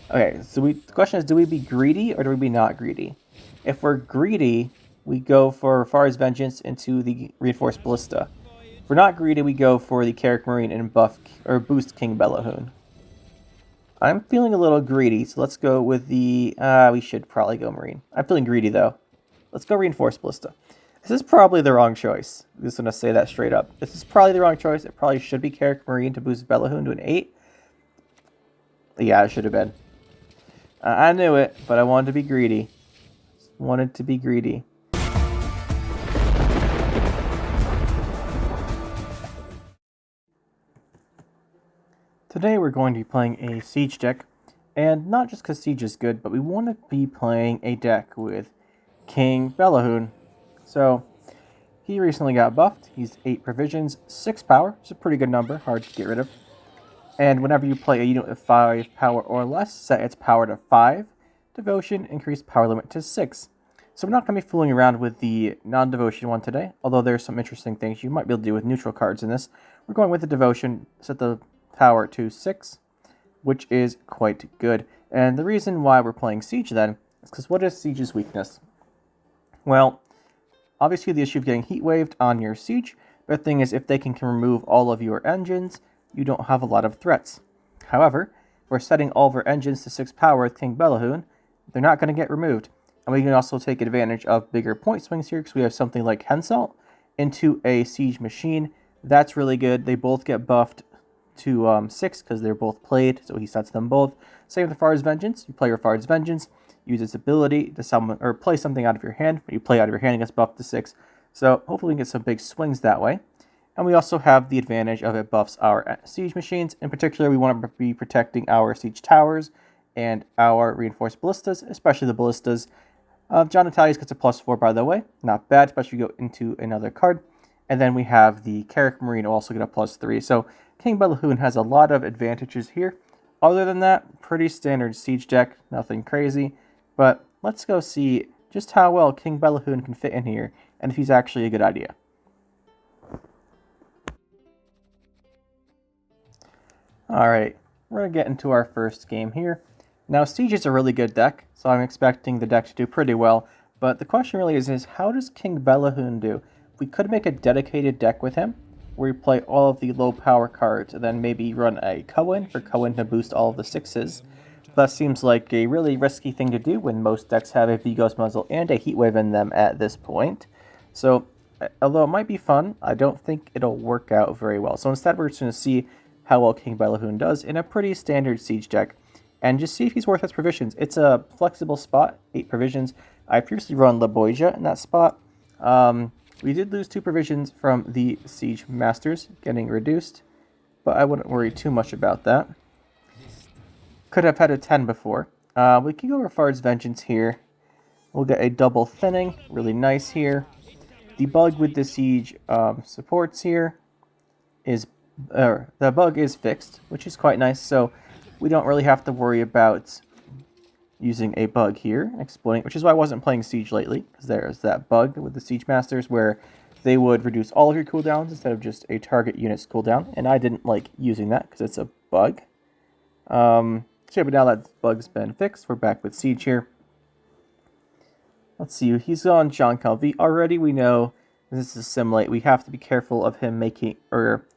Okay, so the question is, do we be greedy or do we be not greedy? If we're greedy, we go for Raffard's Vengeance into the Reinforced Ballista. If we're not greedy, we go for the Carrick Marine and buff or boost King Belohun. I'm feeling a little greedy, so let's go with the... we should probably go Marine. I'm feeling greedy, though. Let's go Reinforced Ballista. This is probably the wrong choice. I'm just going to say that straight up. This is probably the wrong choice. It probably should be Carrick Marine to boost Belohun to an 8. Yeah, it should have been. I knew it, but I wanted to be greedy. Wanted to be greedy. Today we're going to be playing a Siege deck, and not just because Siege is good, but we want to be playing a deck with King Belohun. So, he recently got buffed. He's 8 provisions, 6 power. It's a pretty good number, hard to get rid of. And whenever you play a unit with 5 power or less, set its power to 5. Devotion, increase power limit to 6. So we're not going to be fooling around with the non-devotion one today, although there's some interesting things you might be able to do with neutral cards in this. We're going with the devotion, set the power to 6, which is quite good. And the reason why we're playing Siege then is because what is Siege's weakness? Well, obviously the issue of getting heat waved on your Siege, but the thing is if they can remove all of your engines, you don't have a lot of threats. However, if we're setting all of our engines to 6 power with King Belohun, they're not going to get removed. And we can also take advantage of bigger point swings here because we have something like Henselt into a Siege machine. That's really good. They both get buffed to 6 because they're both played, so he sets them both. Same with Raffard's Vengeance. You play Raffard's Vengeance, use its ability to summon or play something out of your hand. When you play out of your hand, it gets buffed to 6. So hopefully we can get some big swings that way. And we also have the advantage of it buffs our Siege machines. In particular, we want to be protecting our Siege towers and our Reinforced Ballistas, especially the Ballistas. John Natalius gets a +4, by the way. Not bad, especially if you go into another card. And then we have the Carrick Marine will also get a +3. So King Belohun has a lot of advantages here. Other than that, pretty standard Siege deck. Nothing crazy. But let's go see just how well King Belohun can fit in here and if he's actually a good idea. Alright, we're going to get into our first game here. Now, Siege is a really good deck, so I'm expecting the deck to do pretty well, but the question really is how does King Belohun do? We could make a dedicated deck with him, where we play all of the low power cards, and then maybe run a Cohen for Cohen to boost all of the 6s. That seems like a really risky thing to do when most decks have a Vigos Muzzle and a Heatwave in them at this point. So, although it might be fun, I don't think it'll work out very well. So instead we're just going to see how well King Belohun does in a pretty standard Siege deck, and just see if he's worth his provisions. It's a flexible spot, 8 provisions. I previously run Laboisia in that spot. We did lose 2 provisions from the Siege Masters getting reduced, but I wouldn't worry too much about that. Could have had a 10 before. We can go Raffard's Vengeance here. We'll get a double thinning, really nice here. The bug with the Siege supports here is, the bug is fixed, which is quite nice, so we don't really have to worry about using a bug here, exploiting, which is why I wasn't playing Siege lately, because there's that bug with the Siege Masters where they would reduce all of your cooldowns instead of just a target unit's cooldown, and I didn't like using that because it's a bug. So yeah, but now that bug's been fixed, we're back with Siege here. Let's see, he's on Jean Calvi. Already we know this is Assimilate. We have to be careful of him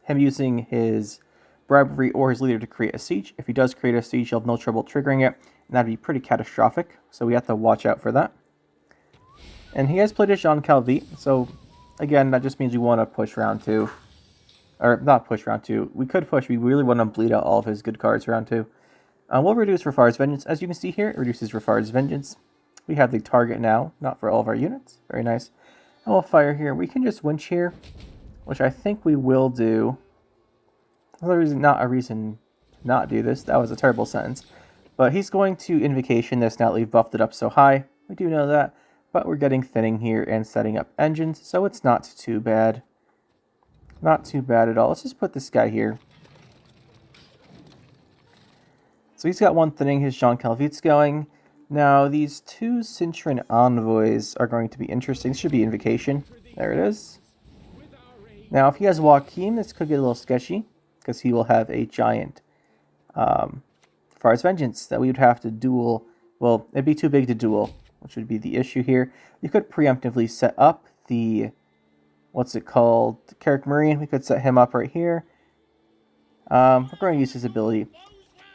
using his bribery or his leader to create a siege. If he does create a siege, you'll have no trouble triggering it, and that'd be pretty catastrophic, so we have to watch out for that. And he has played a Jean Calvi, so again, that just means we want to push round 2. Or, not push round 2. We could push, we really want to bleed out all of his good cards round 2. We'll reduce Raffard's Vengeance. As you can see here, it reduces Raffard's Vengeance. We have the target now, not for all of our units. Very nice. And we'll fire here. We can just winch here, which I think we will do. Not a reason to not do this. That was a terrible sentence. But he's going to Invocation this now that we've buffed it up so high. We do know that. But we're getting thinning here and setting up engines, so it's not too bad. Not too bad at all. Let's just put this guy here. So he's got one thinning, his Jean Calvit's going. Now, these 2 Cintran Envoys are going to be interesting. This should be Invocation. There it is. Now, if he has Joachim, this could get a little sketchy, because he will have a giant Raffar's Vengeance that we would have to duel. Well, it'd be too big to duel, which would be the issue here. You could preemptively set up the, what's it called, the Carrick Marine. We could set him up right here. We're going to use his ability.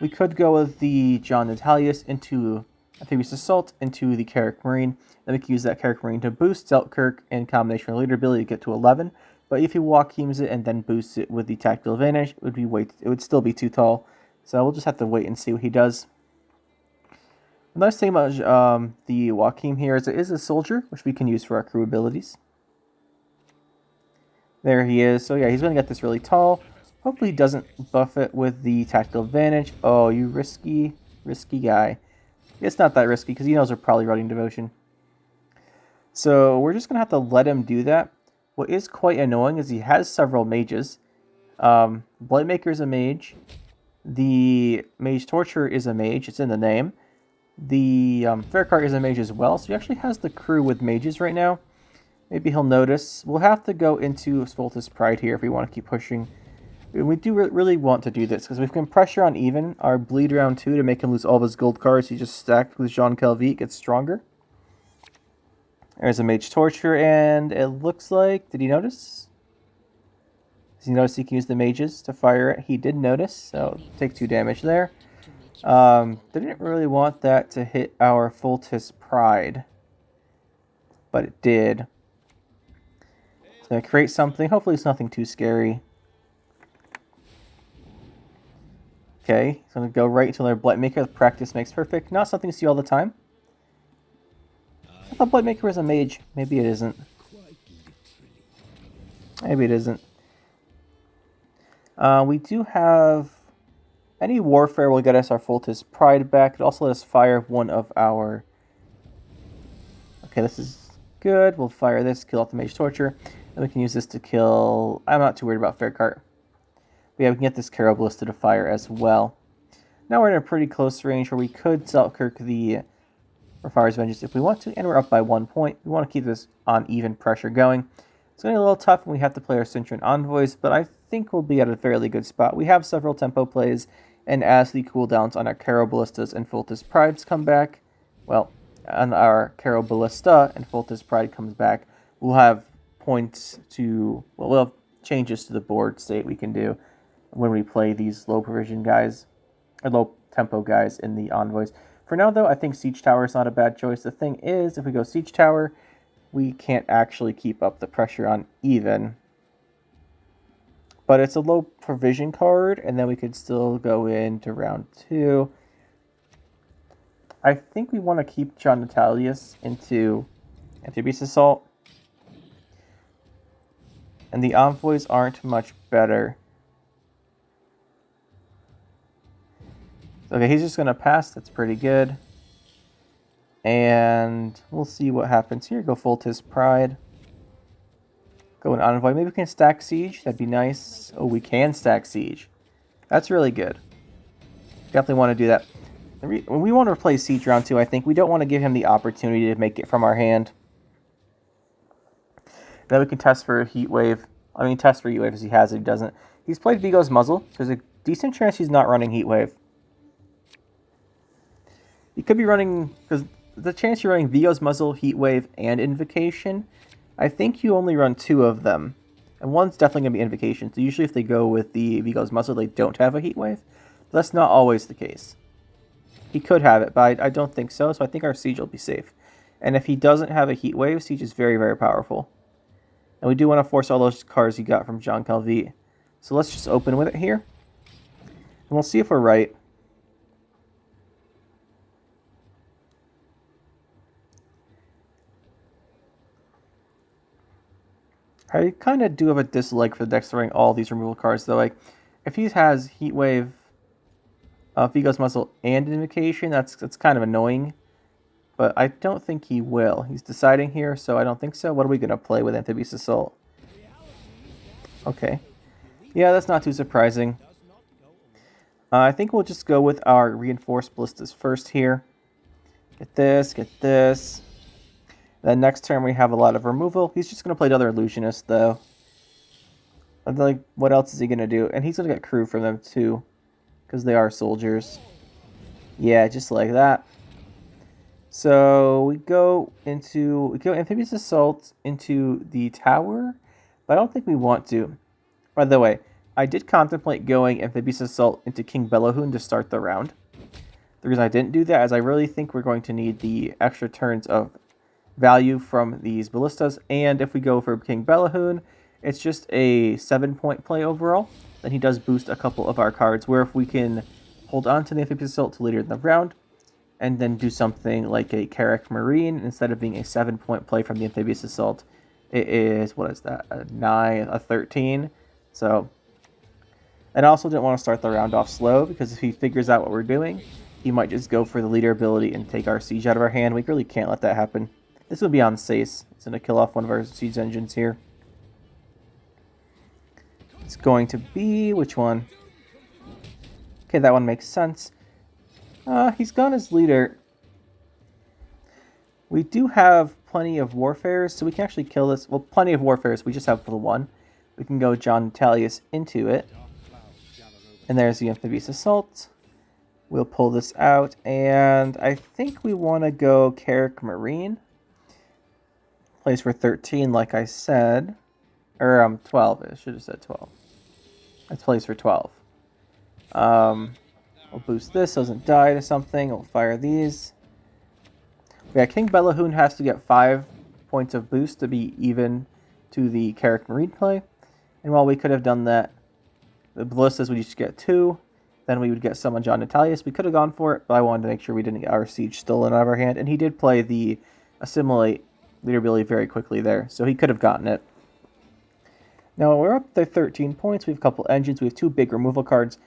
We could go with the John Natalius into Amphibious Assault into the Carrick Marine. Then we can use that Carrick Marine to boost Zeltkirk in combination with leader ability to get to 11. But if you Joachims it and then boosts it with the tactical advantage, it would still be too tall. So we'll just have to wait and see what he does. The nice thing about the Joachim here is it is a soldier, which we can use for our crew abilities. There he is. So yeah, he's going to get this really tall. Hopefully he doesn't buff it with the tactical advantage. Oh, you risky guy. It's not that risky because he knows we're probably running devotion. So we're just going to have to let him do that. What is quite annoying is he has several mages. Blightmaker is a mage. The Mage Torturer is a mage. It's in the name. The Faircart is a mage as well. So he actually has the crew with mages right now. Maybe he'll notice. We'll have to go into Svoltus Pride here if we want to keep pushing. We do really want to do this, because if we can pressure on even our bleed round 2 to make him lose all of his gold cards, he just stacked with Jean Calvi, gets stronger. There's a Mage Torture, and it looks like, did he notice? Does he notice he can use the mages to fire it? He did notice, so take 2 damage there. Didn't really want that to hit our Fultus Pride, but it did. It's going to create something, hopefully it's nothing too scary. Okay, so I'm going to go right into another Blightmaker. Practice makes perfect. Not something you see all the time. I thought Blightmaker was a mage. Maybe it isn't. Maybe it isn't. We do have... Any Warfare will get us our Fultus Pride back. It also let us fire one of our... Okay, this is good. We'll fire this, kill off the Mage Torture. And we can use this to kill... I'm not too worried about Faircart. But yeah, we can get this Carol Ballista to fire as well. Now we're in a pretty close range where we could Zeltkirk the Raffar's Vengeance if we want to, and we're up by 1 point. We want to keep this on even pressure going. It's going to be a little tough when we have to play our Cintron Envoys, but I think we'll be at a fairly good spot. We have several tempo plays, and as the cooldowns on our Carol Ballistas and Fultus Prides come back, well, on our Carol Ballista and Fultus Pride comes back, we'll have points to, well, we'll have changes to the board state we can do when we play these low provision guys, or low tempo guys in the Envoys. For now, though, I think Siege Tower is not a bad choice. The thing is, if we go Siege Tower, we can't actually keep up the pressure on even. But it's a low provision card, and then we could still go into round 2. I think we want to keep John Natalius into Amphibious Assault. And the Envoys aren't much better. Okay, he's just going to pass. That's pretty good. And we'll see what happens here. Go Fultus Pride. Go an Envoy. Maybe we can stack Siege. That'd be nice. Oh, we can stack Siege. That's really good. Definitely want to do that. When we want to play Siege round 2, I think we don't want to give him the opportunity to make it from our hand. Then we can test for a Heat Wave. I mean, test for Heat Wave as he has it. He doesn't. He's played Vigo's Muzzle. There's a decent chance he's not running Heat Wave. You could be running, because the chance you're running Vigo's Muzzle, Heat Wave, and Invocation, I think you only run 2 of them. And one's definitely going to be Invocation. So usually if they go with the Vigo's Muzzle, they don't have a Heat Wave. But that's not always the case. He could have it, but I don't think so. So I think our Siege will be safe. And if he doesn't have a Heat Wave, Siege is very, very powerful. And we do want to force all those cards he got from Jean Calvi. So let's just open with it here. And we'll see if we're right. I kind of do have a dislike for the deck throwing all these removal cards, though. Like, if he has Heat Wave, Vigo's Muzzle, and Invocation, that's kind of annoying. But I don't think he will. He's deciding here, so I don't think so. What are we going to play with Amphibious Assault? Okay. Yeah, that's not too surprising. I think we'll just go with our Reinforced Ballistas first here. Get this, get this. Then next turn we have a lot of removal. He's just going to play another Illusionist, though. Like, what else is he going to do? And he's going to get crew from them, too. Because they are soldiers. Yeah, just like that. So we go amphibious assault into the tower, but I don't think we want to. By the way, I did contemplate going amphibious assault into King Belohun to start the round. The reason I didn't do that is I really think we're going to need the extra turns of value from these ballistas, and if we go for King Belohun, it's just a 7-point play overall. Then he does boost a couple of our cards, where if we can hold on to the amphibious assault to later in the round, and then do something like a Carrack Marine, instead of being a 7-point play from the amphibious assault, it is, what is that, a 9, a 13. So, and I also didn't want to start the round off slow, because if he figures out what we're doing, he might just go for the leader ability and take our siege out of our hand. We really can't let that happen. This would be on Sace. It's going to kill off one of our siege engines here. It's going to be, which one? Okay, that one makes sense. He's gone as leader. We do have plenty of warfares, so we can actually kill this. Well, plenty of warfares. We just have the one. We can go John Natalius into it. And there's the amphibious assault. We'll pull this out, and I think we want to go Carrack Marine. Plays for 13, like I said. Or 12. I should have said 12. It's plays for 12. We'll boost this, doesn't die to something. We'll fire these. Yeah, King Belohun has to get 5 points of boost to be even to the Carrack Marine play. And while we could have done that, the ballistas would just get 2. Then we would get some on John Natalius. We could have gone for it, but I wanted to make sure we didn't get our siege stolen out of our hand. And he did play the Assimilate leader ability very quickly there, so he could have gotten it. Now we're up to 13 points. We have a couple engines. We have 2 big removal cards.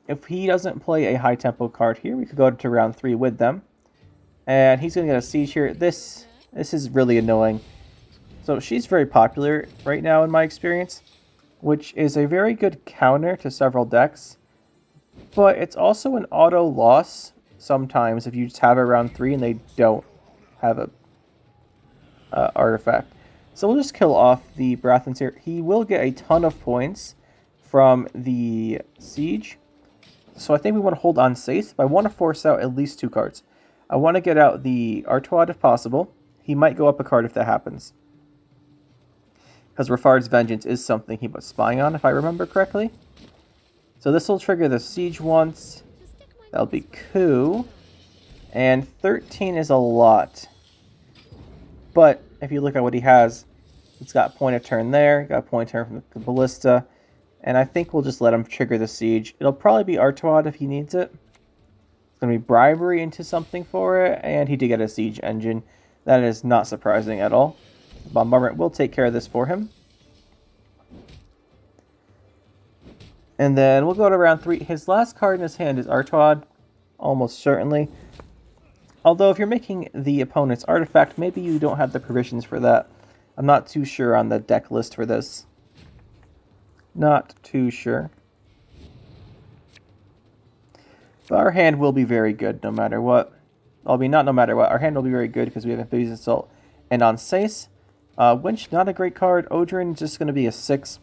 If he doesn't play a high tempo card here, we could go to round 3 with them. And he's going to get a siege here. This is really annoying. So she's very popular right now in my experience, which is a very good counter to several decks. But it's also an auto loss sometimes if you just have it round 3 and they don't have a artifact. So we'll just kill off the Baratheons here. He will get a ton of points from the siege. So I think we want to hold on Sace, but I want to force out at least 2 cards. I want to get out the Artois if possible. He might go up a card if that happens, because Raffard's Vengeance is something he was spying on, if I remember correctly. So this will trigger the siege once. That'll be coup. And 13 is a lot. But if you look at what he has, it's got point of turn there, got a point of turn from the Ballista, and I think we'll just let him trigger the siege. It'll probably be Artois if he needs it. It's going to be bribery into something for it, and he did get a siege engine. That is not surprising at all. Bombardment will take care of this for him. And then we'll go to round 3. His last card in his hand is Artois, almost certainly. Although if you're making the opponent's artifact, maybe you don't have the provisions for that. I'm not too sure on the deck list for this. Not too sure. But our hand will be very good no matter what. Not no matter what. Our hand will be very good because we have Amphibious Assault. And on Sace, Winch, not a great card. Odrin, just going to be a 6.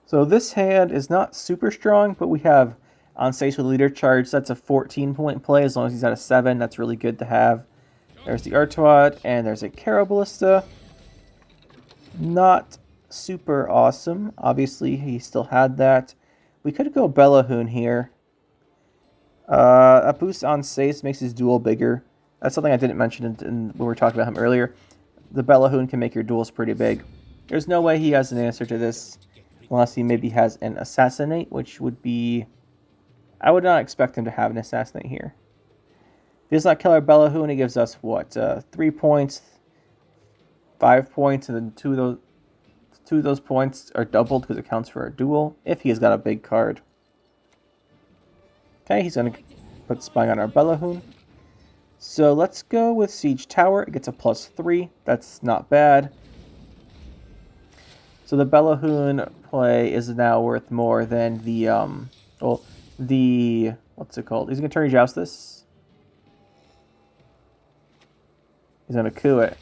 So this hand is not super strong, but we have on Sace with Leader Charge. That's a 14-point play as long as he's at a 7. That's really good to have. There's the Artois, and there's a Caro Ballista. Not super awesome. Obviously, he still had that. We could go Belohun here. A boost on Sace makes his duel bigger. That's something I didn't mention when we were talking about him earlier. The Belohun can make your duels pretty big. There's no way he has an answer to this, unless he maybe has an Assassinate, which would be... I would not expect him to have an Assassinate here. If he does not kill our Belohun, he gives us, what, 3 points, 5 points, and then 2 of those points are doubled because it counts for a duel, if he has got a big card. Okay, he's going to put Spying on our Belohun. So let's go with Siege Tower. It gets a +3. That's not bad. So the Belohun play is now worth more than the, what's it called? He's going to turn Joust this. He's going to coup it.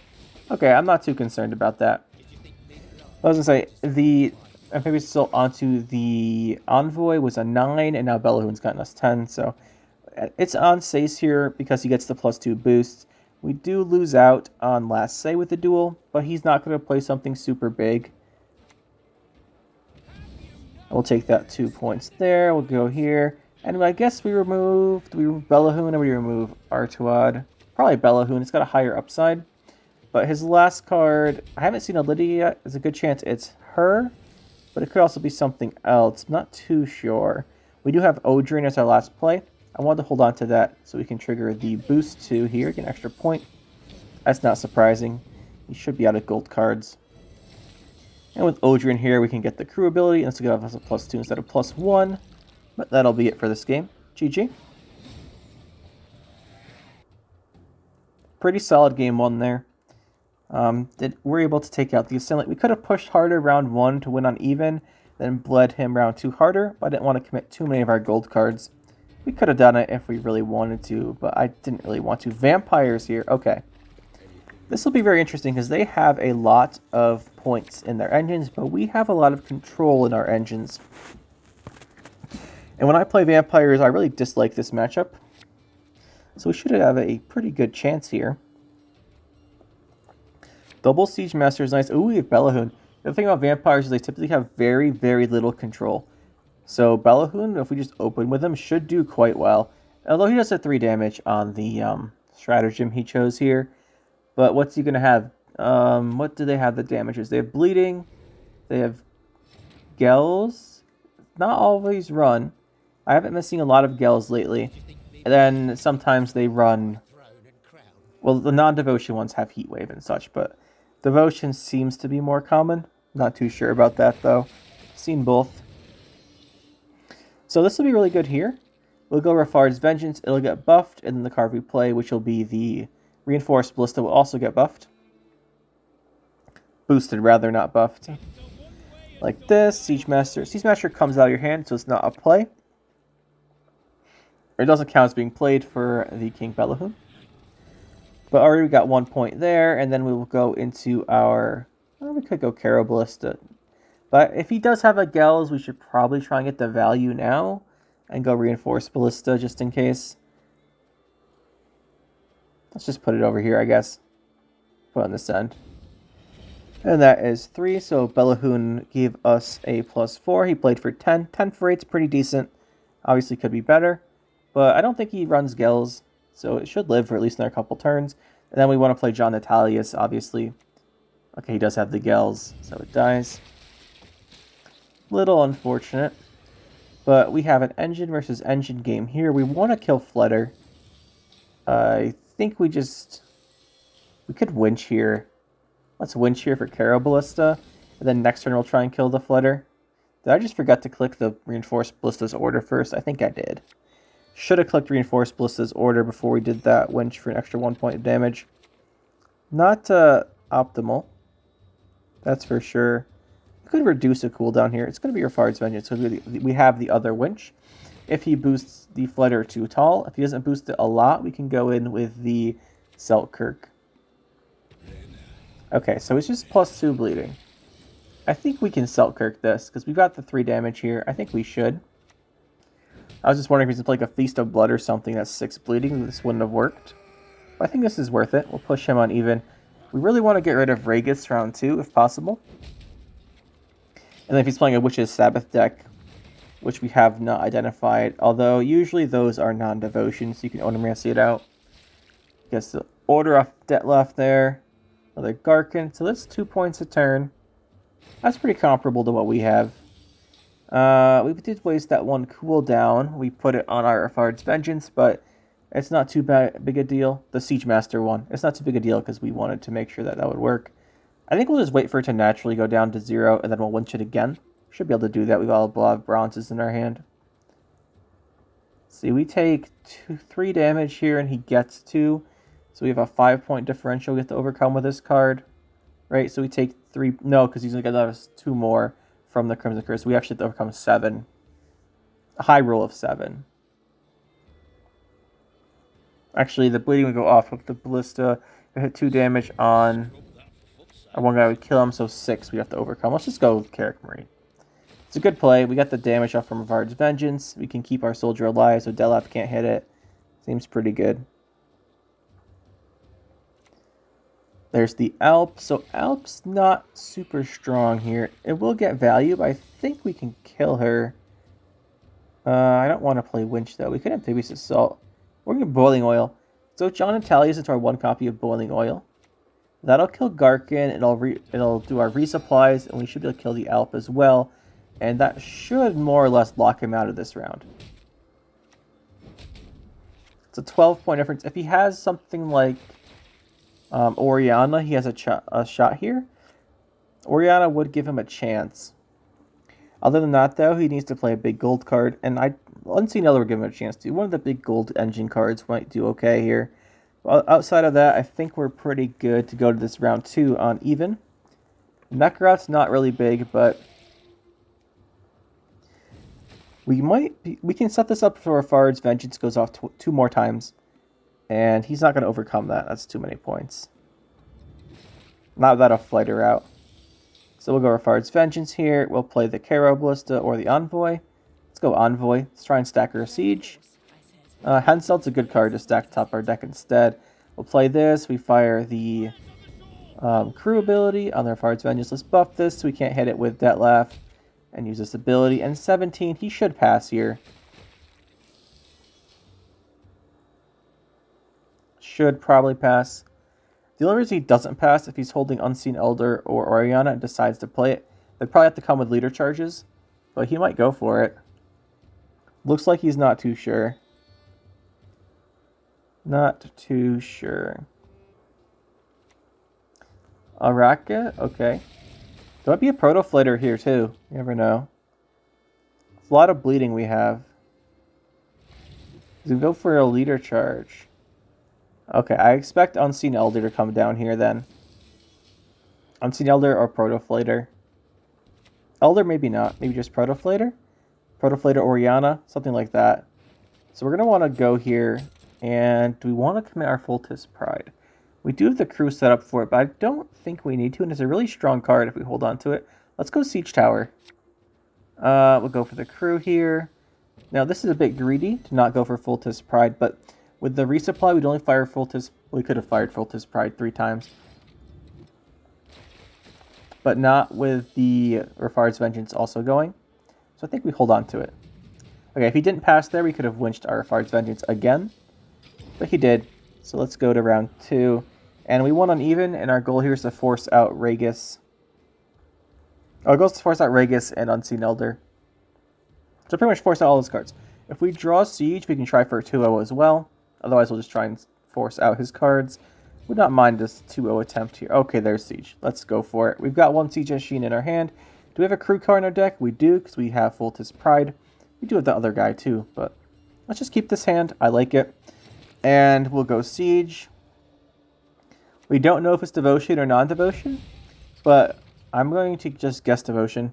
Okay, I'm not too concerned about that. I was going to say, the Amphibious Assault onto the Envoy was a 9, and now Belohun's gotten us 10, so it's on Sace here because he gets the +2 boost. We do lose out on last say with the duel, but he's not going to play something super big. We'll take that 2 points there. We'll go here. And I guess we removed Belohun, and we remove Artuad. Probably Belohun. It's got a higher upside. But his last card, I haven't seen a Lydia yet. There's a good chance it's her. But it could also be something else. I'm not too sure. We do have Odrin as our last play. I wanted to hold on to that so we can trigger the boost 2 here. Get an extra point. That's not surprising. He should be out of gold cards. And with Odrin here, we can get the crew ability. And it's going to give us a +2 instead of +1. But that'll be it for this game. GG. Pretty solid game 1 there. We're able to take out the Assimilate. We could have pushed harder round 1 to win on even, then bled him round 2 harder, but I didn't want to commit too many of our gold cards. We could have done it if we really wanted to, but I didn't really want to. Vampires here. Okay. This will be very interesting because they have a lot of points in their engines, but we have a lot of control in our engines. And when I play Vampires, I really dislike this matchup. So we should have a pretty good chance here. Double Siege Master is nice. Ooh, we have Belohun. The thing about Vampires is they typically have very, very little control. So Belohun, if we just open with him, should do quite well. Although he does have 3 damage on the stratagem he chose here. But what's he going to have? What do they have the damages? They have Bleeding. They have Gels. Not always run. I haven't been seeing a lot of Gels lately. And then sometimes they run... Well, the non-Devotion ones have Heat Wave and such, but Devotion seems to be more common. Not too sure about that, though. Seen both. So this will be really good here. We'll go Raffard's Vengeance. It'll get buffed, and then the card we play, which will be the Reinforced Ballista, will also get buffed. Boosted, rather, not buffed. Like this. Siege Master. Siege Master comes out of your hand, so it's not a play. It doesn't count as being played for the King Belohun. But already we got 1 point there, and then we will go into our... Well, we could go Caro Ballista. But if he does have a Gels, we should probably try and get the value now. And go Reinforced Ballista, just in case. Let's just put it over here, I guess. Put on this end. And that is 3, so Belohun gave us a +4. He played for 10. 10 for 8's pretty decent. Obviously could be better. But I don't think he runs Gels, so it should live for at least another couple turns. And then we want to play John Natalius, obviously. Okay, he does have the Gels, so it dies. Little unfortunate. But we have an engine versus engine game here. We want to kill Flutter. I think we could winch here. Let's winch here for Caro Ballista. And then next turn we'll try and kill the Flutter. Did I just forget to click the Reinforced Ballista's order first? I think I did. Should have clicked Reinforced Ballista's order before we did that winch for an extra 1 point of damage. Not optimal. That's for sure. Could reduce a cooldown here. It's going to be Raffard's Vengeance. So we have the other winch. If he boosts the Flutter too tall, if he doesn't boost it a lot, we can go in with the Selkirk. Okay, so it's just +2 bleeding. I think we can Selkirk this, because we've got the 3 damage here. I think we should. I was just wondering if he's like a Feast of Blood or something that's 6 bleeding. This wouldn't have worked. But I think this is worth it. We'll push him on even. We really want to get rid of Regis round 2, if possible. And then if he's playing a Witch's Sabbath deck, which we have not identified, although usually those are non-devotion, so you can Onomrancy it out. Gets the Order off Detlef there. Another Garkin, so that's 2 points a turn. That's pretty comparable to what we have. We did waste that 1 cooldown. We put it on our Raffard's Vengeance, but it's not too big a deal. The Siege Master one. It's not too big a deal because we wanted to make sure that that would work. I think we'll just wait for it to naturally go down to 0, and then we'll winch it again. Should be able to do that. We've got a lot of bronzes in our hand. See, we take 3 damage here, and he gets 2. So we have a 5-point differential we have to overcome with this card. Right, so we take 3... No, because he's going to get us 2 more from the Crimson Curse. We actually have to overcome 7. A high roll of 7. Actually, the bleeding would go off with the Ballista. It hit 2 damage on... Our one guy would kill him, so 6 we have to overcome. Let's just go with Carrick Marie. It's a good play. We got the damage off from Raffard's Vengeance. We can keep our soldier alive so Delap can't hit it. Seems pretty good. There's the Alp. So Alp's not super strong here. It will get value, but I think we can kill her. I don't want to play Winch, though. We could have Amphibious Assault. We're going to Boiling Oil. So John and Tallies into our 1 copy of Boiling Oil. That'll kill Garkin. It'll do our resupplies, and we should be able to kill the Alp as well. And that should more or less lock him out of this round. It's a 12-point difference. If he has something like Oriana, he has a shot here. Oriana would give him a chance. Other than that, though, he needs to play a big gold card, and Unseen Elder would give him a chance to. One of the big gold engine cards might do okay here. Well, outside of that, I think we're pretty good to go to this round 2 on even. Nekrot's not really big, but we can set this up for Raffard's Vengeance goes off 2 more times, and he's not going to overcome that. That's too many points. Not without a fighter out. So we'll go Raffard's Vengeance here. We'll play the Ballista or the Envoy. Let's go Envoy. Let's try and stack our Siege. Henselt's a good card to stack top our deck instead. We'll play this. We fire the crew ability on the Raffard's Vengeance. Let's buff this so we can't hit it with Detlef and use this ability. And 17, he should pass here. Should probably pass. The only reason he doesn't pass if he's holding Unseen Elder or Oriana and decides to play it. They'd probably have to come with leader charges, but he might go for it. Looks like he's not too sure. Not too sure. Araka? Okay. There might be a Proto-Flighter here too. You never know. It's a lot of bleeding we have. He's gonna go for a leader charge. Okay, I expect Unseen Elder to come down here then. Unseen Elder or Proto-Flighter. Elder maybe not. Maybe just Proto-Flighter? Proto-Flighter Oriana? Something like that. So we're going to want to go here. And do we want to commit our Fultis Pride? We do have the crew set up for it, but I don't think we need to. And it's a really strong card if we hold on to it. Let's go Siege Tower. We'll go for the crew here. Now this is a bit greedy to not go for Fultis Pride, but with the resupply, we'd only fire Fultis. We could have fired Fultis Pride 3 times. But not with the Raffard's Vengeance also going. So I think we hold on to it. Okay, if he didn't pass there, we could have winched our Raffard's Vengeance again. But he did. So let's go to round 2. And we won on even, and our goal here is to force out Regis. Our goal is to force out Regis and Unseen Elder. So pretty much force out all those cards. If we draw Siege, we can try for a 2-0 as well. Otherwise, we'll just try and force out his cards. Would not mind this 2-0 attempt here. Okay, there's Siege. Let's go for it. We've got 1 Siege Machine in our hand. Do we have a crew card in our deck? We do, because we have Fultis Pride. We do have the other guy too, but let's just keep this hand. I like it. And we'll go Siege. We don't know if it's Devotion or non-Devotion, but I'm going to just guess Devotion.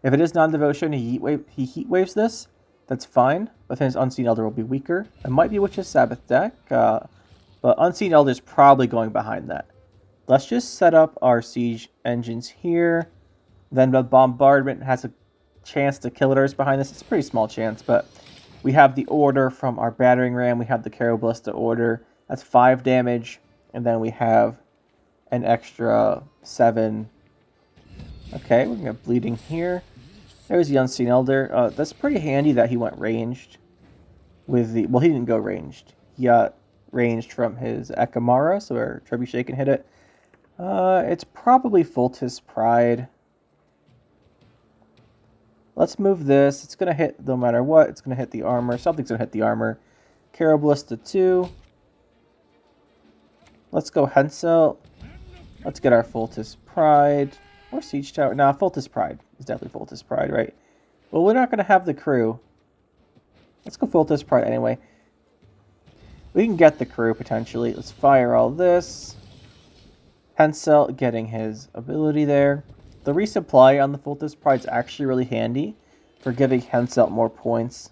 If it is non-Devotion, he heat waves this. That's fine, but then his Unseen Elder will be weaker. It might be Witch's Sabbath deck, but Unseen Elder is probably going behind that. Let's just set up our Siege engines here. Then the Bombardment has a chance to kill others behind this. It's a pretty small chance, but we have the order from our Battering Ram. We have the Ballista order. That's 5 damage. And then we have an extra 7. Okay, we're going to have bleeding here. There's the Unseen Elder. That's pretty handy that he went ranged with the... Well, he didn't go ranged. He got ranged from his Ekamara, so our Trebuchet can hit it. It's probably Fultis Pride. Let's move this. It's going to hit no matter what. It's going to hit the armor. Something's going to hit the armor. Ballista 2. Let's go Henselt. Let's get our Fultis Pride. Or Siege Tower. Nah, Fultis Pride. It's definitely Fultis Pride, right? Well, we're not going to have the crew. Let's go Fultis Pride anyway. We can get the crew, potentially. Let's fire all this. Henselt getting his ability there. The resupply on the Fultis Pride is actually really handy for giving Henselt more points.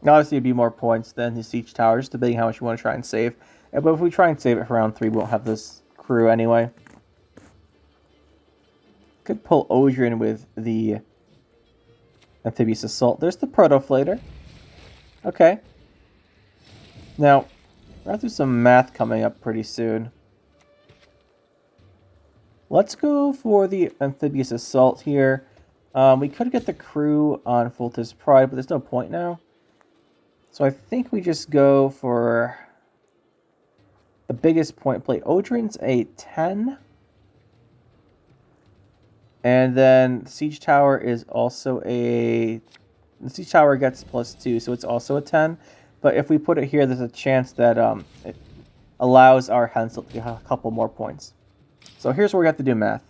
Obviously, it'd be more points than the Siege Tower, just depending how much you want to try and save. But if we try and save it for round 3, we won't have this crew anyway. Could pull Odrin with the Amphibious Assault. There's the Proto-Flighter. Okay. Now, we're going to do some math coming up pretty soon. Let's go for the amphibious assault here. We could get the crew on Fulta's Pride, but there's no point now. So I think we just go for the biggest point plate. Odrin's a 10. And then the Siege Tower is also a... The Siege Tower gets +2, so it's also a 10. But if we put it here, there's a chance that it allows our Henselt to get a couple more points. So here's where we have to do math.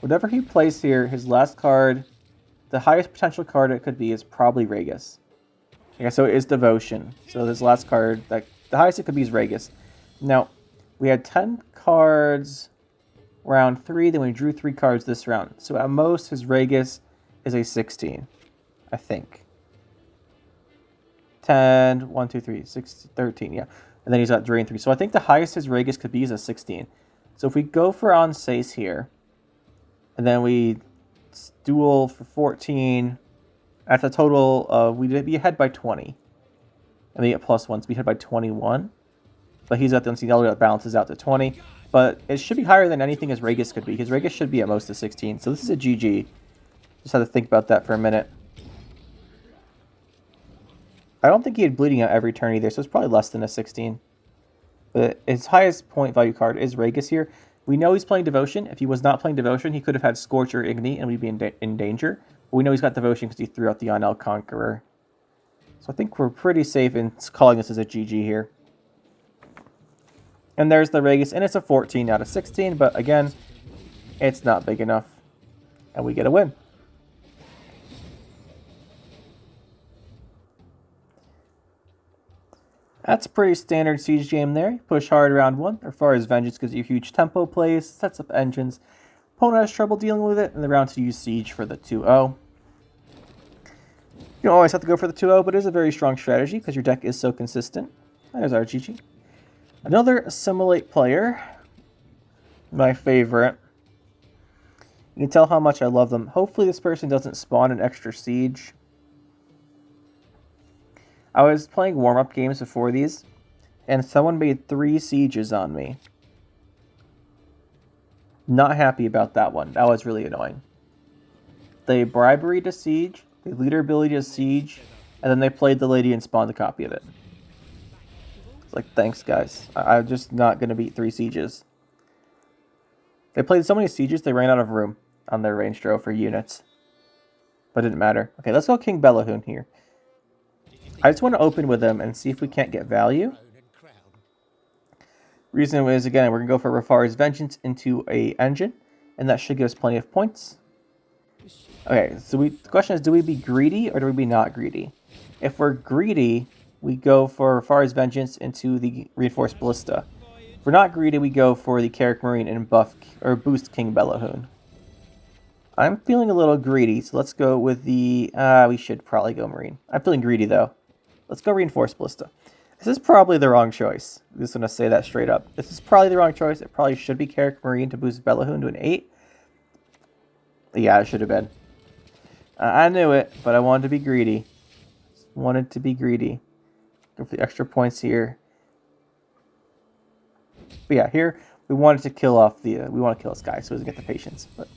Whatever he plays here, his last card, the highest potential card it could be is probably Regis. Okay, so it is Devotion. So this last card, the highest it could be is Regis. Now, we had 10 cards round 3, then we drew 3 cards this round. So at most, his Regis is a 16, I think. 10, 1, 2, 3, 6, 13, yeah. And then he's got Drain 3. So I think the highest his Regis could be is a 16. So if we go for Onsace here, and then we duel for 14, at the total of, we'd be ahead by 20. And we get +1, so we'd be ahead by 21. But he's got the Unsealed that balances out to 20. But it should be higher than anything his Regis could be. His Regis should be at most a 16. So this is a GG. Just had to think about that for a minute. I don't think he had Bleeding out every turn either, so it's probably less than a 16. But his highest point value card is Regis here. We know he's playing Devotion. If he was not playing Devotion, he could have had Scorch or Igni, and we'd be in danger. But we know he's got Devotion because he threw out the Onel Conqueror. So I think we're pretty safe in calling this as a GG here. And there's the Regis, and it's a 14 out of 16, but again, it's not big enough. And we get a win. That's a pretty standard Siege game there. Push hard round 1. Raffar's Vengeance gives you huge tempo plays, sets up engines. Opponent has trouble dealing with it, and the round 2 use Siege for the 2-0. You don't always have to go for the 2-0, but it is a very strong strategy because your deck is so consistent. There's our GG. Another Assimilate player. My favorite. You can tell how much I love them. Hopefully this person doesn't spawn an extra Siege. I was playing warm-up games before these, and someone made 3 sieges on me. Not happy about that one. That was really annoying. They bribery to siege, they leader ability to siege, and then they played the lady and spawned a copy of it. It's like, thanks guys. I'm just not going to beat 3 sieges. They played so many sieges, they ran out of room on their range draw for units. But it didn't matter. Okay, let's go King Belohun here. I just want to open with him and see if we can't get value. Reason is, again, we're going to go for Raffar's Vengeance into a engine, and that should give us plenty of points. Okay, so the question is, do we be greedy or do we be not greedy? If we're greedy, we go for Raffar's Vengeance into the Reinforced Ballista. If we're not greedy, we go for the Carrick Marine and buff or boost King Belohun. I'm feeling a little greedy, so let's go with the... we should probably go Marine. I'm feeling greedy, though. Let's go Reinforced Ballista. This is probably the wrong choice. I'm just going to say that straight up. This is probably the wrong choice. It probably should be Carrick Marine to boost Belohun to an 8. Yeah, it should have been. I knew it, but I wanted to be greedy. Wanted to be greedy. Go for the extra points here. But yeah, here we wanted to kill off the... we want to kill this guy so he doesn't get the patience. But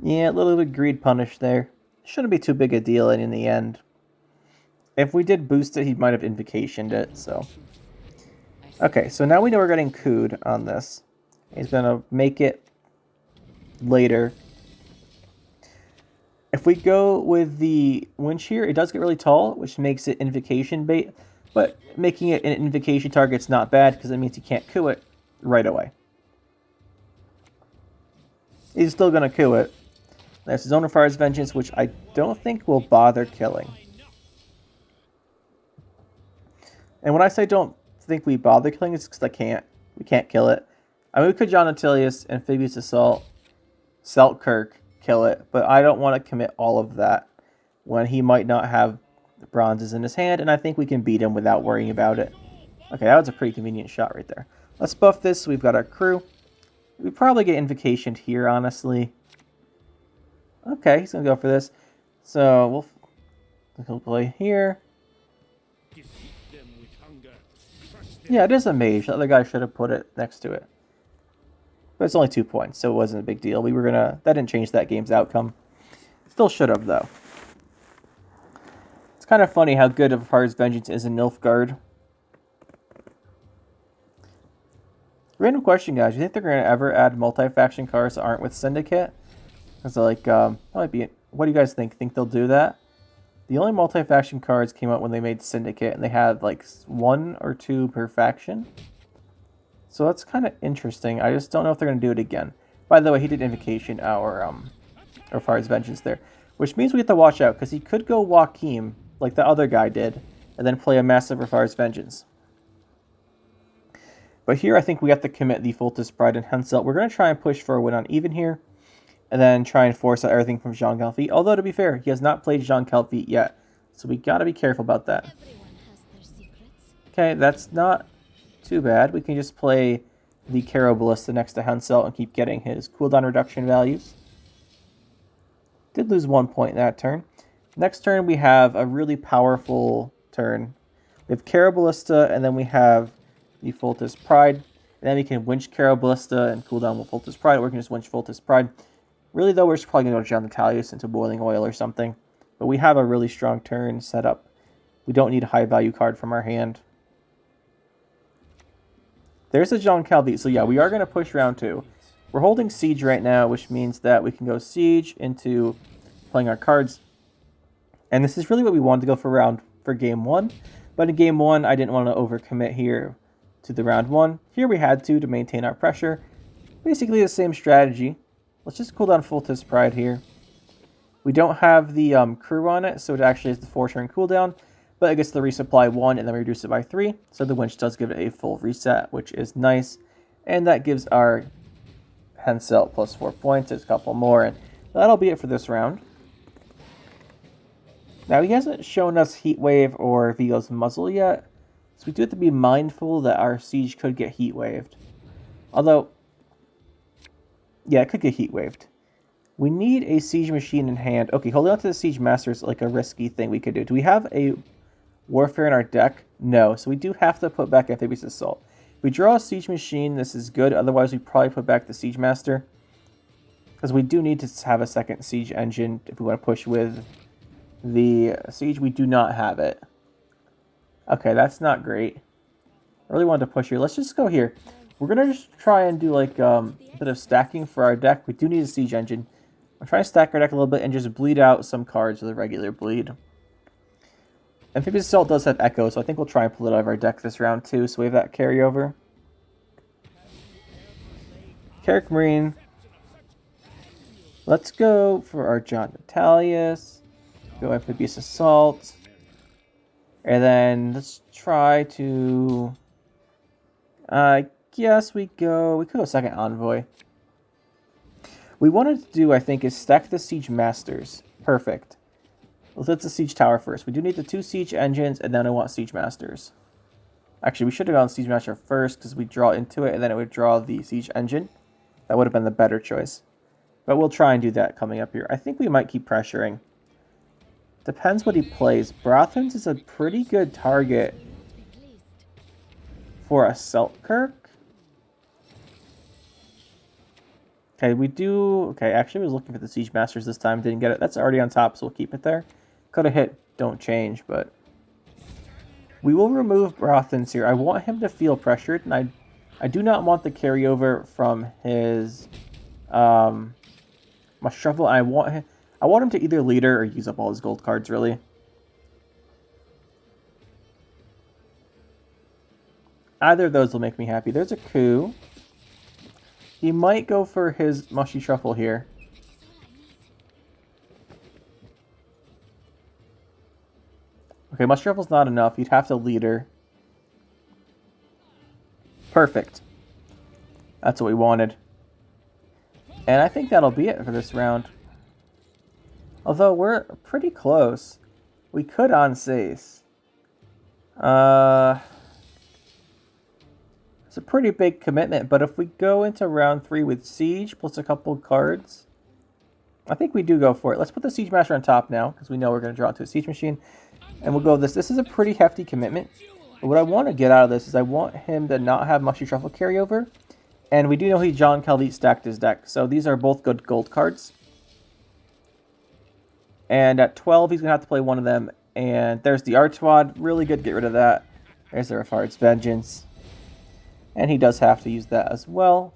yeah, a little bit of greed punish there. Shouldn't be too big a deal in the end. If we did boost it, he might have invocationed it, so... Okay, so now we know we're getting cooed on this. He's going to make it later. If we go with the winch here, it does get really tall, which makes it invocation bait. But making it an invocation target's not bad, because it means you can't coup it right away. He's still going to coup it. There's his own Raffar's Vengeance, which I don't think will bother killing. And when I say don't think we bother killing, it's because we can't kill it. I mean, we could John Attilius, Amphibious Assault, Selkirk, kill it, but I don't want to commit all of that when he might not have the bronzes in his hand, and I think we can beat him without worrying about it. Okay, that was a pretty convenient shot right there. Let's buff this. We've got our crew. We probably get invocationed here, honestly. Okay, he's going to go for this. So, he'll play here. Yeah, it is a mage. The other guy should have put it next to it. But it's only 2 points, so it wasn't a big deal. That didn't change that game's outcome. Still should have, though. It's kind of funny how good of Raffar's Vengeance is in Nilfgaard. Random question, guys. Do you think they're going to ever add multi-faction cards that aren't with Syndicate? Because, like, that might be... What do you guys think? Think they'll do that? The only multi-faction cards came out when they made Syndicate, and they had, like, 1 or 2 per faction. So that's kind of interesting. I just don't know if they're going to do it again. By the way, he did Invocation our Raffar's Vengeance there. Which means we have to watch out, because he could go Joachim, like the other guy did, and then play a massive Raffar's Vengeance. But here I think we have to commit the Foltest Pride and Henselt. We're going to try and push for a win on even here, and then try and force out everything from Jean Calvi. Although, to be fair, he has not played Jean Calvi yet, so we got to be careful about that. Okay, that's not too bad. We can just play the Ballista next to Henselt and keep getting his cooldown reduction values. Did lose 1 point that turn. Next turn we have a really powerful turn. We have Ballista, and then we have the Foltest Pride. And then we can winch Ballista and cool down with Foltest Pride, or we can just winch Foltest Pride. Really, though, we're just probably going to go John Natalius into Boiling Oil or something. But we have a really strong turn set up. We don't need a high-value card from our hand. There's a Jean Calvi. So yeah, we are going to push round 2. We're holding Siege right now, which means that we can go Siege into playing our cards. And this is really what we wanted to go for game 1. But in game 1, I didn't want to overcommit here to the round 1. Here we had to maintain our pressure. Basically the same strategy. Let's just cool down Foltest Pride here. We don't have the crew on it, so it actually has the 4-turn cooldown. But it gets the resupply 1, and then we reduce it by 3. So the winch does give it a full reset, which is nice. And that gives our Henselt plus 4 points. There's a couple more, and that'll be it for this round. Now, he hasn't shown us Heat Wave or Vigo's Muzzle yet. So we do have to be mindful that our Siege could get Heat Waved. Although, yeah, it could get Heat Waved. We need a Siege Machine in hand. Okay, holding on to the Siege Master is like a risky thing we could do. Do we have a Warfare in our deck? No, so we do have to put back Amphibious Assault. If we draw a Siege Machine, this is good. Otherwise, we probably put back the Siege Master. Because we do need to have a second Siege Engine if we want to push with the Siege. We do not have it. Okay, that's not great. I really wanted to push here. Let's just go here. We're going to just try and do like a bit of stacking for our deck. We do need a Siege Engine. I'm trying to stack our deck a little bit and just bleed out some cards with a regular bleed. Amphibious Assault does have Echo, so I think we'll try and pull it out of our deck this round too, so we have that carryover. Carrick Marine. Let's go for our John Natalius. Go Amphibious Assault. And then let's try to... I guess we could go second Envoy. We wanted to do, I think, is stack the Siege Masters. Perfect. Let's the Siege Tower first. We do need the 2 Siege Engines, and then I want Siege Masters. Actually, we should have gone Siege Master first, because we draw into it, and then it would draw the Siege Engine. That would have been the better choice. But we'll try and do that coming up here. I think we might keep pressuring. Depends what he plays. Brothans is a pretty good target for a Selkirk. Okay, we do... Okay, actually I was looking for the Siege Masters this time. Didn't get it. That's already on top, so we'll keep it there. Could have hit Don't Change, but... We will remove Brothans here. I want him to feel pressured, and I do not want the carryover from his... my shuffle. I want him to either leader or use up all his gold cards, really. Either of those will make me happy. There's a coup. He might go for his mushy shuffle here. Okay, mushy shuffle's not enough. You'd have to leader. Perfect. That's what we wanted. And I think that'll be it for this round. Although we're pretty close. We could on Sace. It's a pretty big commitment, but if we go into round 3 with Siege plus a couple cards, I think we do go for it. Let's put the Siege Master on top now, because we know we're going to draw into a Siege Machine. And we'll go this. This is a pretty hefty commitment. But what I want to get out of this is I want him to not have Mushy Truffle carryover. And we do know he John Calvite stacked his deck. So these are both good gold cards. And at 12, he's going to have to play one of them. And there's the Artois. Really good. Get rid of that. There's the Raffard's Vengeance. And he does have to use that as well.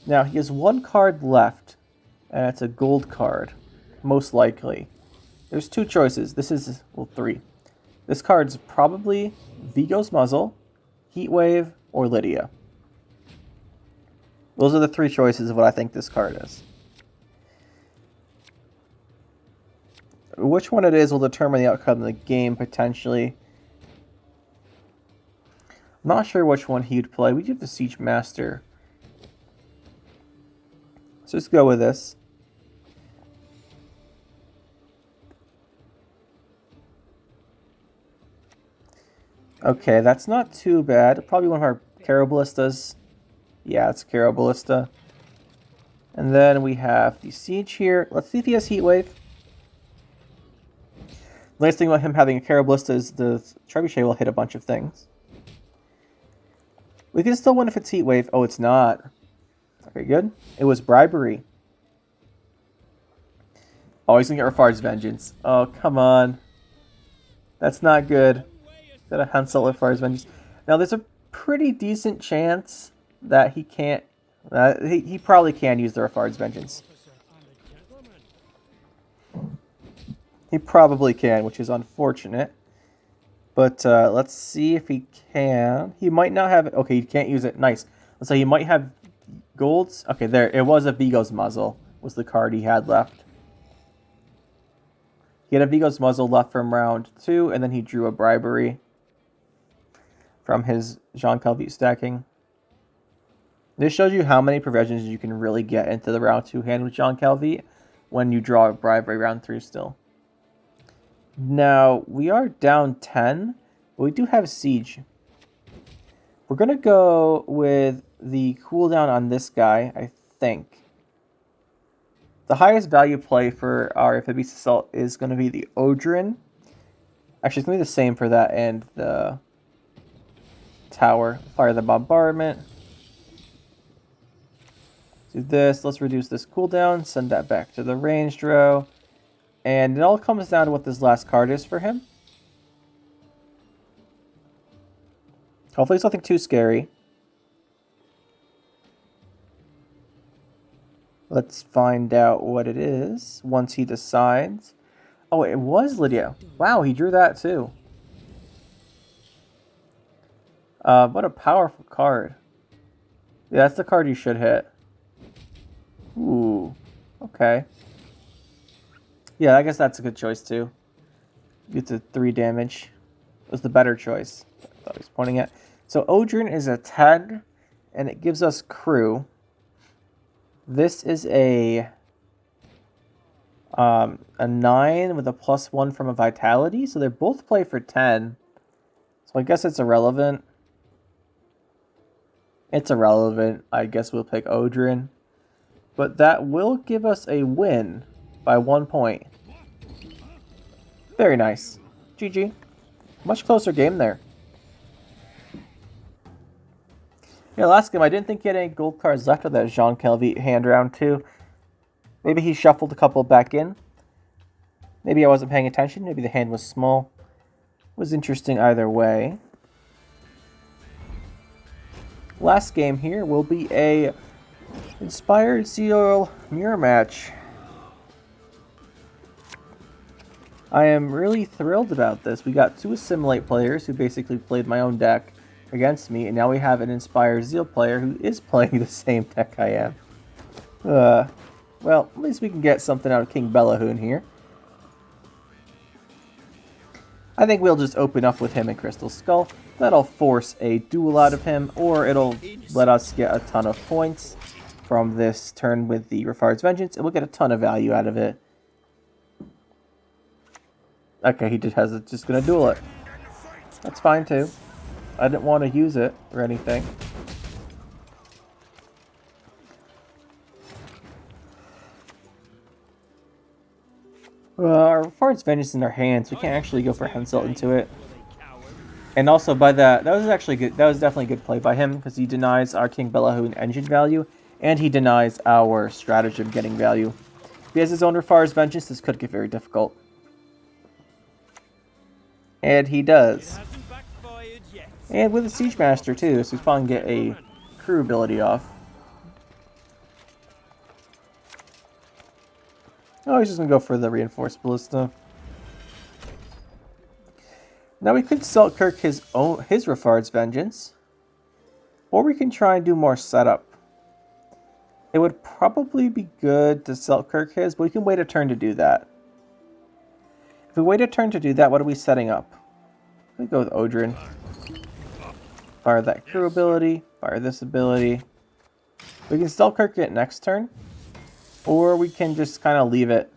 Now, he has one card left. And it's a gold card. Most likely. There's two choices. This is, well, three. This card's probably Vigo's Muzzle, Heatwave, or Lydia. Those are the three choices of what I think this card is. Which one it is will determine the outcome of the game, potentially. I'm not sure which one he would play. We do have the Siege Master. So let's go with this. Okay, that's not too bad. Probably one of our Caro Ballistas. Yeah, it's Caro Ballista. And then we have the Siege here. Let's see if he has Heatwave. The nice thing about him having a Caro Ballista is the Trebuchet will hit a bunch of things. We can still win if it's Heatwave. Oh, it's not. Okay, good. It was Bribery. Oh, he's going to get Raffard's Vengeance. Oh, come on. That's not good. Got a Henselt Raffard's Vengeance. Now, there's a pretty decent chance that he can't... he probably can use the Raffard's Vengeance. He probably can, which is unfortunate. But let's see if he can. He might not have it. Okay, he can't use it. Nice. Let's say he might have golds. Okay, there. It was a Vigo's Muzzle. Was the card he had left. He had a Vigo's Muzzle left from round 2, and then he drew a Bribery from his Jean Calvite stacking. This shows you how many provisions you can really get into the round 2 hand with Jean Calvite when you draw a Bribery round 3 still. Now, we are down 10, but we do have Siege. We're going to go with the cooldown on this guy, I think. The highest value play for our Amphibious Assault is going to be the Odrin. Actually, it's going to be the same for that and the Tower. Fire the Bombardment. Do this. Let's reduce this cooldown. Send that back to the ranged row. And it all comes down to what this last card is for him. Hopefully it's nothing too scary. Let's find out what it is once he decides. Oh, it was Lydia. Wow, he drew that too. What a powerful card. Yeah, that's the card you should hit. Ooh, okay. Yeah, I guess that's a good choice too. Get to 3 damage. It was the better choice. I thought he was pointing at. So Odrin is a 10, and it gives us crew. This is a 9 with a +1 from a vitality, so they both play for 10. So I guess it's irrelevant. It's irrelevant. I guess we'll pick Odrin. But that will give us a win by 1 point. Very nice. GG. Much closer game there. Yeah, last game I didn't think he had any gold cards left of that Jean Calvite hand round too. Maybe he shuffled a couple back in. Maybe I wasn't paying attention. Maybe the hand was small. It was interesting either way. Last game here will be a Inspired Zeal mirror match. I am really thrilled about this. We got 2 Assimilate players who basically played my own deck against me, and now we have an Inspired Zeal player who is playing the same deck I am. Well, at least we can get something out of King Belohun here. I think we'll just open up with him and Crystal Skull. That'll force a duel out of him, or it'll let us get a ton of points from this turn with the Raffard's Vengeance, and we'll get a ton of value out of it. Okay, he just has it, just gonna duel it. That's fine too. I didn't want to use it or anything. Our Raffard's Vengeance in our hands. We can't actually go for Henselt into it. And also by that was actually good. That was definitely a good play by him because he denies our King Belohun engine value, and he denies our stratagem getting value. If he has his own Raffard's Vengeance, this could get very difficult. And he does. And with a Siege Master too, so he's probably going to get a crew ability off. Oh, he's just going to go for the Reinforced Ballista. Now we could Selkirk his Raffard's Vengeance. Or we can try and do more setup. It would probably be good to Selkirk his, but we can wait a turn to do that. If we wait a turn to do that, what are we setting up? We go with Odrin. Fire that crew ability, fire this ability. We can Selkirk it next turn. Or we can just kind of leave it.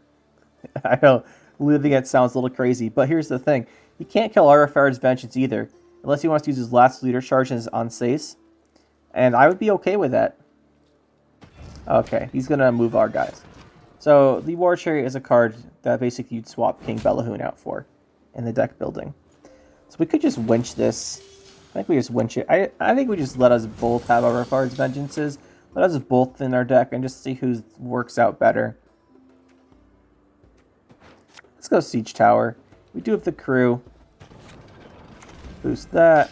I know, leaving it sounds a little crazy, but here's the thing. He can't kill our Raffard's Vengeance either, unless he wants to use his last leader charge on Sace. And I would be okay with that. Okay, he's going to move our guys. So, the War Chariot is a card that basically you'd swap King Belohun out for in the deck building. So we could just winch this. I think we just winch it. I think we just let us both have our Raffard's Vengeances. Let us both in our deck and just see who works out better. Let's go Siege Tower. We do have the crew. Boost that.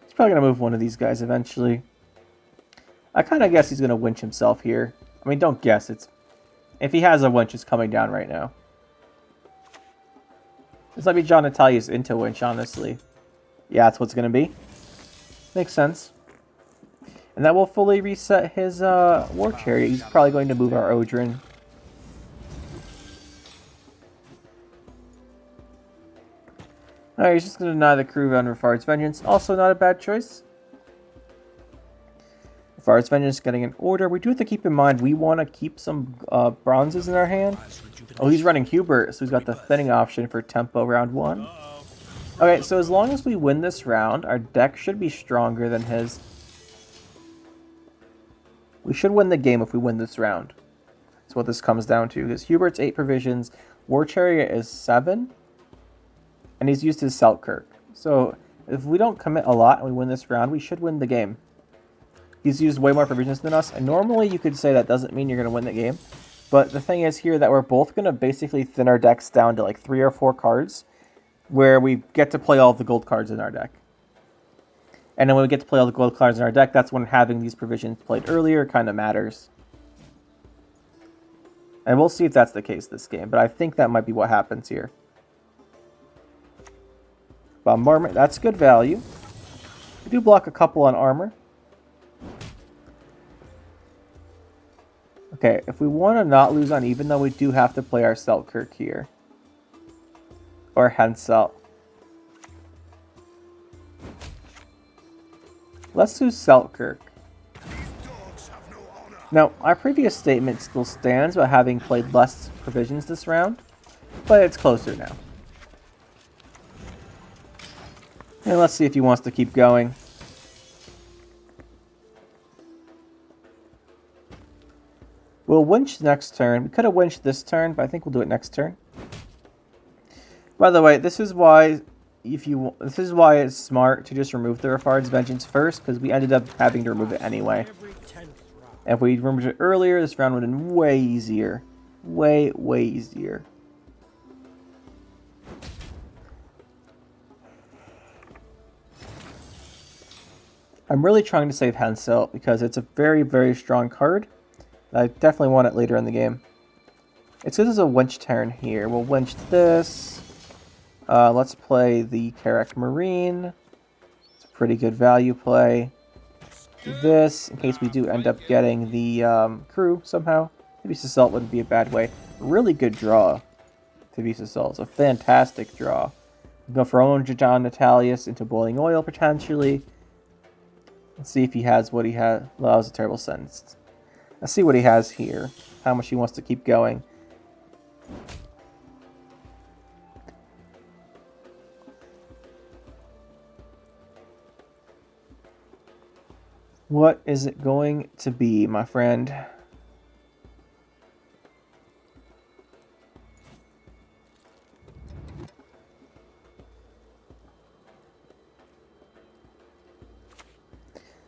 He's probably going to move one of these guys eventually. I kind of guess he's going to winch himself here. I mean, don't guess. If he has a winch, it's coming down right now. This might be John Natalia's into winch, honestly. Yeah, that's what's going to be. Makes sense. And that will fully reset his War Chariot. He's probably going to move our Odrin. Alright, he's just going to deny the crew on Raffard's Vengeance. Also not a bad choice. Raffard's Vengeance getting an order. We do have to keep in mind we want to keep some bronzes in our hand. Oh, he's running Hubert, so he's got the thinning option for tempo round 1. Okay, so as long as we win this round, our deck should be stronger than his. We should win the game if we win this round. That's what this comes down to. Because Hubert's 8 provisions, War Chariot is 7, and he's used his Selkirk. So if we don't commit a lot and we win this round, we should win the game. He's used way more provisions than us, and normally you could say that doesn't mean you're going to win the game. But the thing is here that we're both going to basically thin our decks down to like 3 or 4 cards, where we get to play all the gold cards in our deck. And then when we get to play all the gold cards in our deck, that's when having these provisions played earlier kind of matters. And we'll see if that's the case this game, but I think that might be what happens here. Bombardment, that's good value. We do block a couple on armor. Okay, if we want to not lose on even, though we do have to play our Selkirk here. Or Henselt. Let's do Selkirk. Now, our previous statement still stands about having played less provisions this round, but it's closer now. And let's see if he wants to keep going. We'll winch next turn. We could have winched this turn, but I think we'll do it next turn. By the way, this is why it's smart to just remove the Raffard's Vengeance first, because we ended up having to remove it anyway. And if we removed it earlier, this round would have been way easier. Way, way easier. I'm really trying to save Henselt because it's a very, very strong card. I definitely want it later in the game. It's because there's a winch turn here. We'll winch this. Let's play the Carrack Marine. It's a pretty good value play. Do this in case we do end up getting the crew somehow. Tibius Assault wouldn't be a bad way. Really good draw. Tibius Assault. It's a fantastic draw. Go for own John Natalius into Boiling Oil potentially. Let's see if he has what he has. Well, that was a terrible sentence. Let's see what he has here. How much he wants to keep going. What is it going to be, my friend?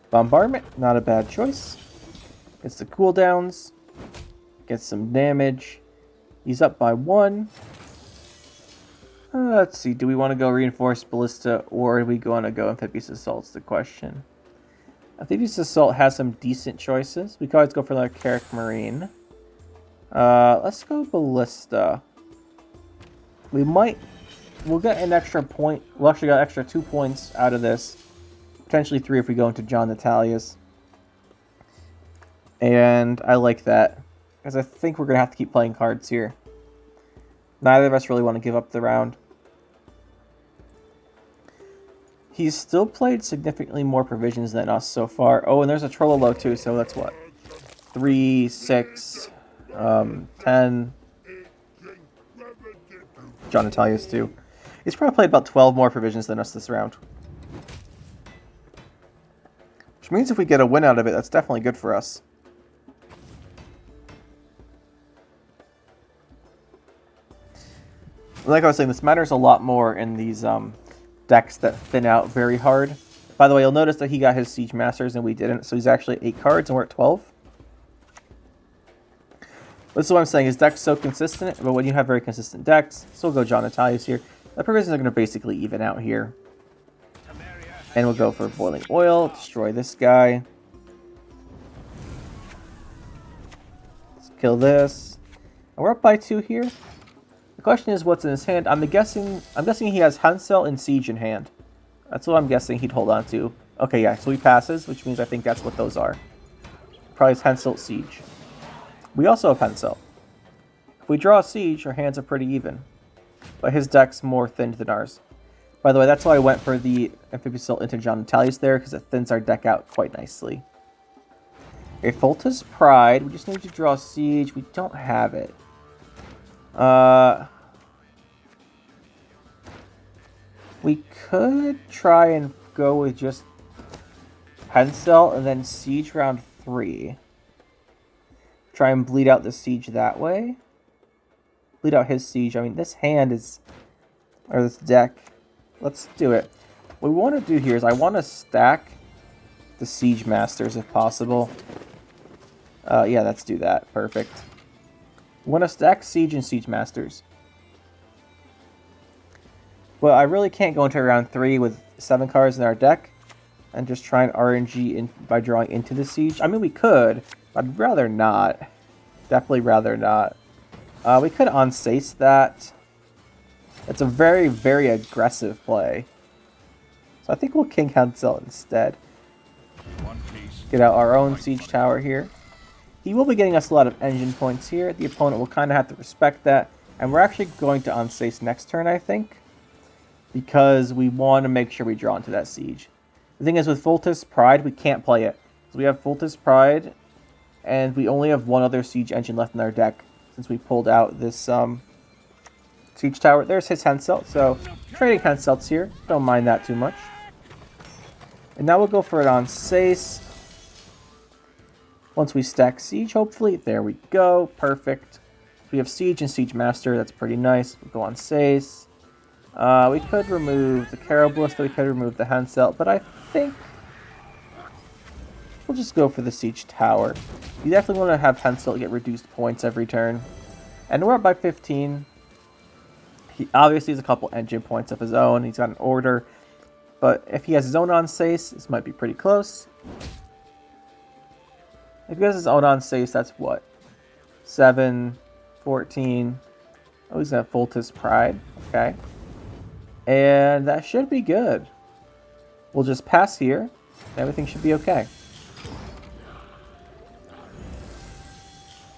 Bombardment, not a bad choice. Gets the cooldowns. Gets some damage. He's up by 1. Let's see, do we want to go Reinforced Ballista or do we want to go Amphibious Assault's the question. Amphibious Assault has some decent choices. We could always go for another Carrack Marine. Let's go Ballista. We'll get an extra point. We'll actually get an extra 2 points out of this. Potentially 3 if we go into John Natalia's. And I like that. Because I think we're going to have to keep playing cards here. Neither of us really want to give up the round. He's still played significantly more provisions than us so far. Oh, and there's a Trololo too, so that's what? 3, 6, 10. John Natalia's too. He's probably played about 12 more provisions than us this round. Which means if we get a win out of it, that's definitely good for us. Like I was saying, this matters a lot more in these decks that thin out very hard. By the way, you'll notice that he got his Siege Masters and we didn't, so he's actually at 8 cards and we're at 12. This is what I'm saying, his deck's so consistent, but when you have very consistent decks, so we'll go John Natalia's here. The provisions are going to basically even out here. And we'll go for Boiling Oil, destroy this guy. Let's kill this. And we're up by 2 here. The question is what's in his hand. I'm guessing he has Henselt and Siege in hand. That's what I'm guessing he'd hold on to. Okay, yeah, so he passes, which means I think that's what those are. Probably Henselt, Siege. We also have Henselt. If we draw a Siege, our hands are pretty even. But his deck's more thinned than ours. By the way, that's why I went for the Amphibious Assault into John Natalia's there, because it thins our deck out quite nicely. Okay, Folta's Pride. We just need to draw Siege. We don't have it. We could try and go with just Henselt and then Siege round 3. Try and bleed out the Siege that way. Bleed out his Siege. I mean, this hand is... or this deck. Let's do it. What we want to do here is I want to stack the Siege Masters if possible. Yeah, let's do that. Perfect. We want to stack Siege and Siege Masters. Well, I really can't go into round 3 with 7 cards in our deck and just try and RNG by drawing into the Siege. I mean, we could, but I'd rather not. Definitely rather not. We could Unsace that. It's a very, very aggressive play. So I think we'll King Henselt instead. Get out our own Siege Tower here. He will be getting us a lot of engine points here. The opponent will kind of have to respect that. And we're actually going to Unsace next turn, I think. Because we want to make sure we draw into that Siege. The thing is, with Folta's Pride, we can't play it. So we have Folta's Pride, and we only have one other Siege engine left in our deck, since we pulled out this Siege Tower. There's his Henselt, so trading Henselts here. Don't mind that too much. And now we'll go for it on Sace. Once we stack Siege, hopefully. There we go. Perfect. So we have Siege and Siege Master. That's pretty nice. We'll go on Sace. We could remove the Ballista, we could remove the Henselt, but I think we'll just go for the Siege Tower. You definitely want to have Henselt get reduced points every turn. And we're up by 15. He obviously has a couple engine points of his own. He's got an order. But if he has his own on Sace, this might be pretty close. If he has his own on Sace, that's what? 7, 14. Oh, he's got Folta's Pride. Okay. And that should be good. We'll just pass here. Everything should be okay.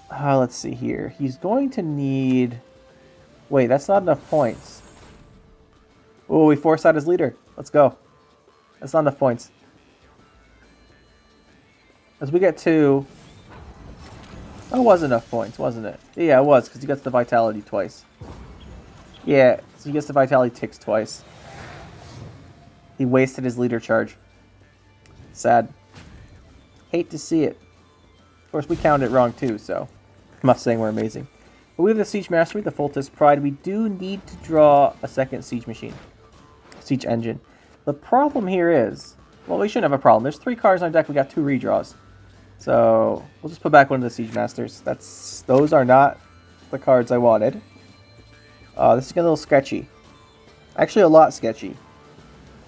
Let's see here. He's going to need... Wait, that's not enough points. Oh, we forced out his leader. Let's go. That's not enough points. As we get 2... Oh, it was enough points, wasn't it? Yeah, it was, because he gets the Vitality twice. Yeah, so he gets the Vitality ticks twice. He wasted his leader charge. Sad. Hate to see it. Of course, we counted it wrong too, so I'm not saying we're amazing. But we have the Siege Mastery, the Folta's Pride. We do need to draw a second Siege Machine. Siege Engine. The problem here is Well, we shouldn't have a problem. There's 3 cards on our deck. We got 2 redraws. So we'll just put back one of the Siege Masters. Those are not the cards I wanted. This is getting a little sketchy. Actually, a lot sketchy.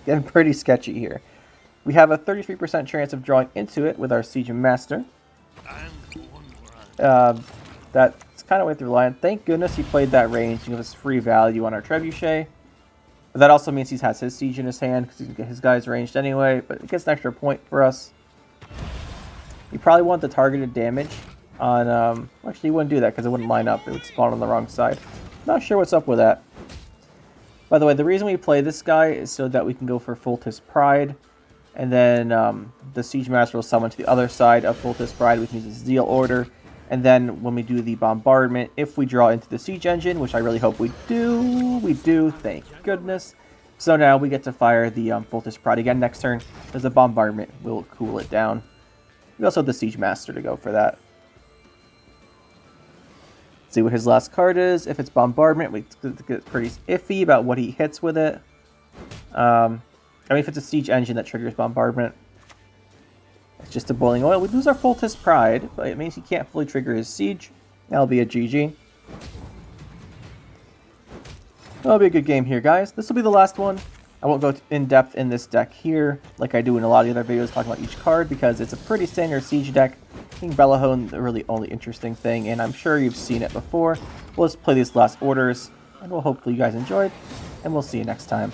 Getting pretty sketchy here. We have a 33% chance of drawing into it with our Siege Master. That's kind of way through the line. Thank goodness he played that range and gave us free value on our Trebuchet. But that also means he has his Siege in his hand because his guy's ranged anyway. But it gets an extra point for us. You probably want the targeted damage on... actually, you wouldn't do that because it wouldn't line up. It would spawn on the wrong side. Not sure what's up with that. By the way, the reason we play this guy is so that we can go for Foltest Pride. And then the Siege Master will summon to the other side of Foltest Pride. We can use the Zeal order. And then when we do the bombardment, if we draw into the Siege Engine, which I really hope we do, thank goodness. So now we get to fire the Foltest Pride again next turn, because the bombardment will cool it down. We also have the Siege Master to go for that. See what his last card is. If it's bombardment, we get pretty iffy about what he hits with it. I mean, if it's a Siege Engine that triggers bombardment, it's just a boiling oil. We lose our Foltest Pride, but it means he can't fully trigger his Siege. That'll be a GG. That'll be a good game here, guys. This will be the last one. I won't go in depth in this deck here, like I do in a lot of the other videos talking about each card, because it's a pretty standard Siege deck. King Belohun, the really only interesting thing, and I'm sure you've seen it before. We'll just play these last orders, and we'll hopefully you guys enjoyed, and we'll see you next time.